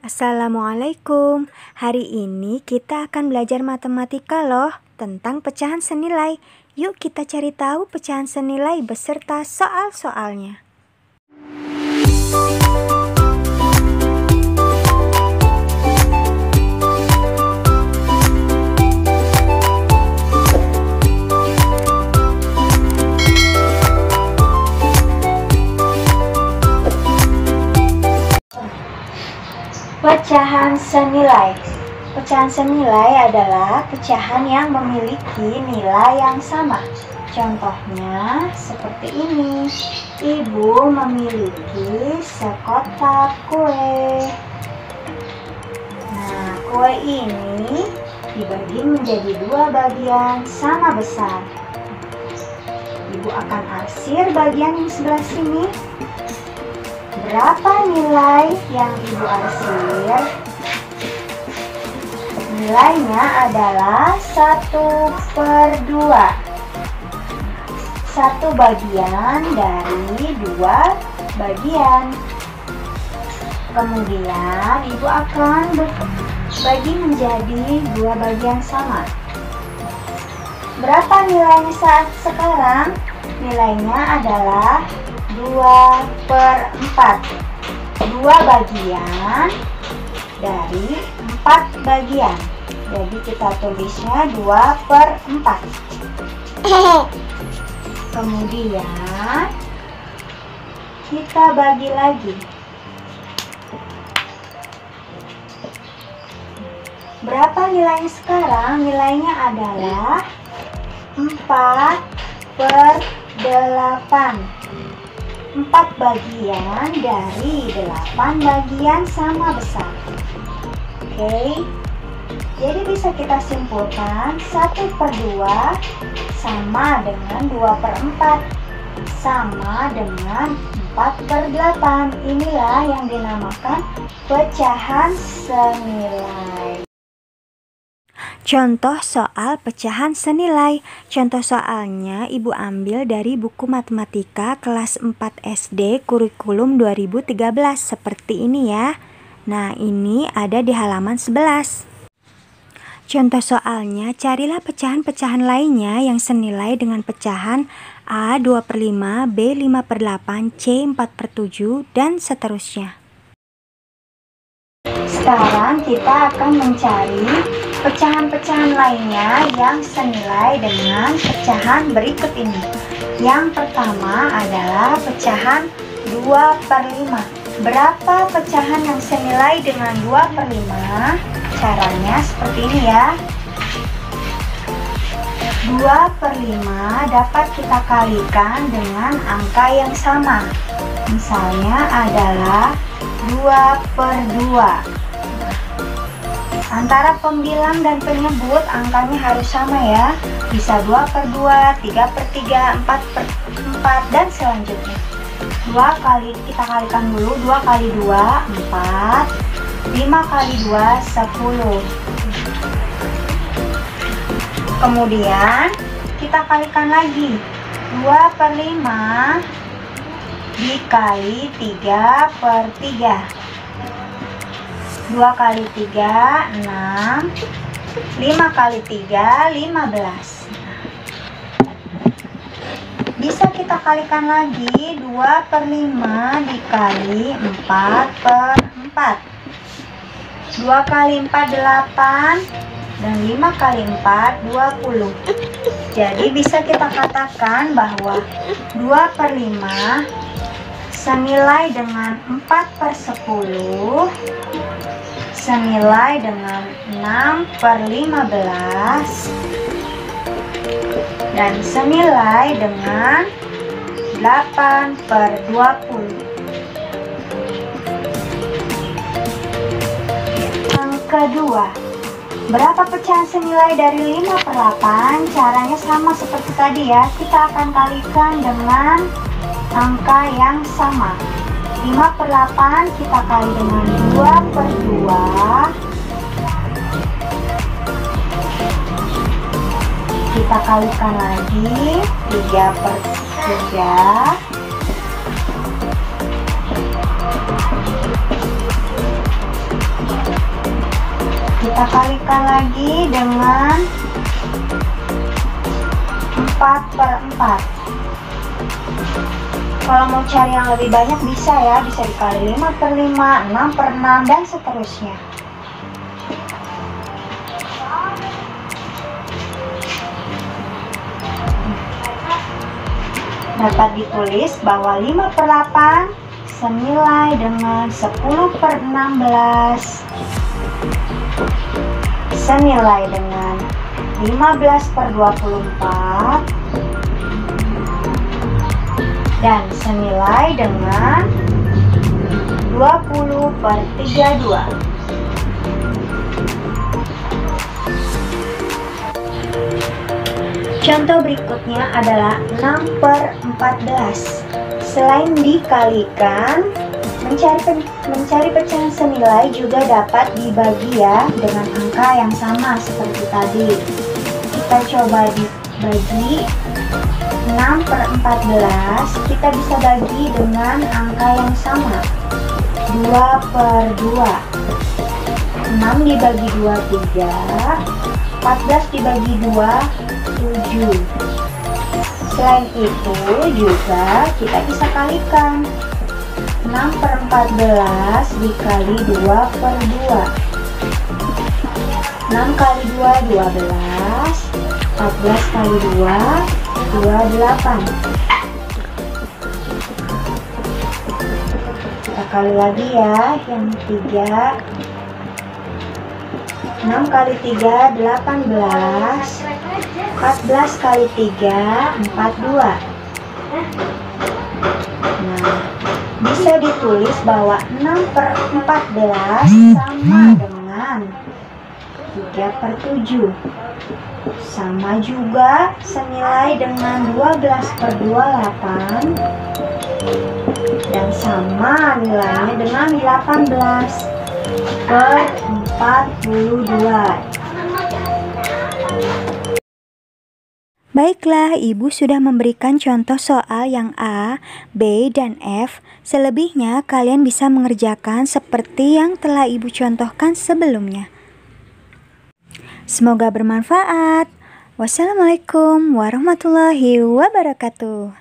Assalamualaikum. Hari ini kita akan belajar matematika loh, tentang pecahan senilai. Yuk kita cari tahu pecahan senilai beserta soal-soalnya. Pecahan senilai. Pecahan senilai adalah pecahan yang memiliki nilai yang sama. Contohnya seperti ini. Ibu memiliki sekotak kue. Nah, kue ini dibagi menjadi dua bagian sama besar. Ibu akan arsir bagian yang sebelah sini. Berapa nilai yang ibu arsir? Nilainya adalah 1/2. Satu bagian dari dua bagian. Kemudian ibu akan bagi menjadi dua bagian sama. Berapa nilainya saat sekarang? Nilainya adalah 2/4. Dua bagian dari 4 bagian. Jadi kita tulisnya 2/4. Kemudian kita bagi lagi. Berapa nilainya sekarang? Nilainya adalah 4/8. 4 bagian dari 8 bagian sama besar. Oke, jadi bisa kita simpulkan 1/2 sama dengan 2/4 sama dengan 4/8. Inilah yang dinamakan pecahan senilai. Contoh soal pecahan senilai. Contoh soalnya ibu ambil dari buku matematika kelas 4 SD kurikulum 2013 seperti ini ya. Nah, ini ada di halaman 11. Contoh soalnya, carilah pecahan-pecahan lainnya yang senilai dengan pecahan A 2/5, B 5/8, C 4/7, dan seterusnya. Sekarang kita akan mencari pecahan-pecahan lainnya yang senilai dengan pecahan berikut ini. Yang pertama adalah pecahan 2/5. Berapa pecahan yang senilai dengan 2/5? Caranya seperti ini ya. 2/5 dapat kita kalikan dengan angka yang sama. Misalnya adalah 2/2. Antara pembilang dan penyebut angkanya harus sama ya. Bisa 2/2, 3/3, 4/4, dan selanjutnya. Kita kalikan dulu. 2 kali 2, 4. 5 kali 2, 10. Kemudian kita kalikan lagi. 2/5 dikali 3/3. 2 kali 3, 6. 5 kali 3, 15. Bisa kita kalikan lagi. 2/5 dikali 4/4. 2 kali 4, 8. Dan 5 kali 4, 20. Jadi bisa kita katakan bahwa 2/5 senilai dengan 4/10, senilai dengan 6/15, dan senilai dengan 8/20. Yang kedua, berapa pecahan senilai dari 5/8? Caranya sama seperti tadi ya. Kita akan kalikan dengan angka yang sama. 5/8 kita kali dengan 2/2. Kita kalikan lagi 3/3. Kita kalikan lagi dengan 4/4. Kalau mau cari yang lebih banyak bisa ya, bisa dikali 5/5, 6/6, dan seterusnya. Dapat ditulis bahwa 5/8 senilai dengan 10/16, senilai dengan 15/24, dan senilai dengan 20/32. Contoh berikutnya adalah 6/14. Selain dikalikan, mencari pecahan senilai juga dapat dibagi ya dengan angka yang sama seperti tadi. Kita coba dibagi 6/14, kita bisa bagi dengan angka yang sama, 2/2. 6 dibagi 2, 3. 14 dibagi 2, 7. Selain itu juga kita bisa kalikan 6/14 dikali 2/2. 6 kali 2, 12. 14 kali 2, 28. Kita kali lagi ya yang 3. 6 kali 3, 18. 14 kali 3, 42. Nah, bisa ditulis bahwa 6/14 sama dengan 3/7. Sama juga senilai dengan 12/28, dan sama nilainya dengan 18/42. Baiklah, Ibu sudah memberikan contoh soal yang A, B, dan F. Selebihnya kalian bisa mengerjakan seperti yang telah Ibu contohkan sebelumnya. Semoga bermanfaat. Wassalamualaikum warahmatullahi wabarakatuh.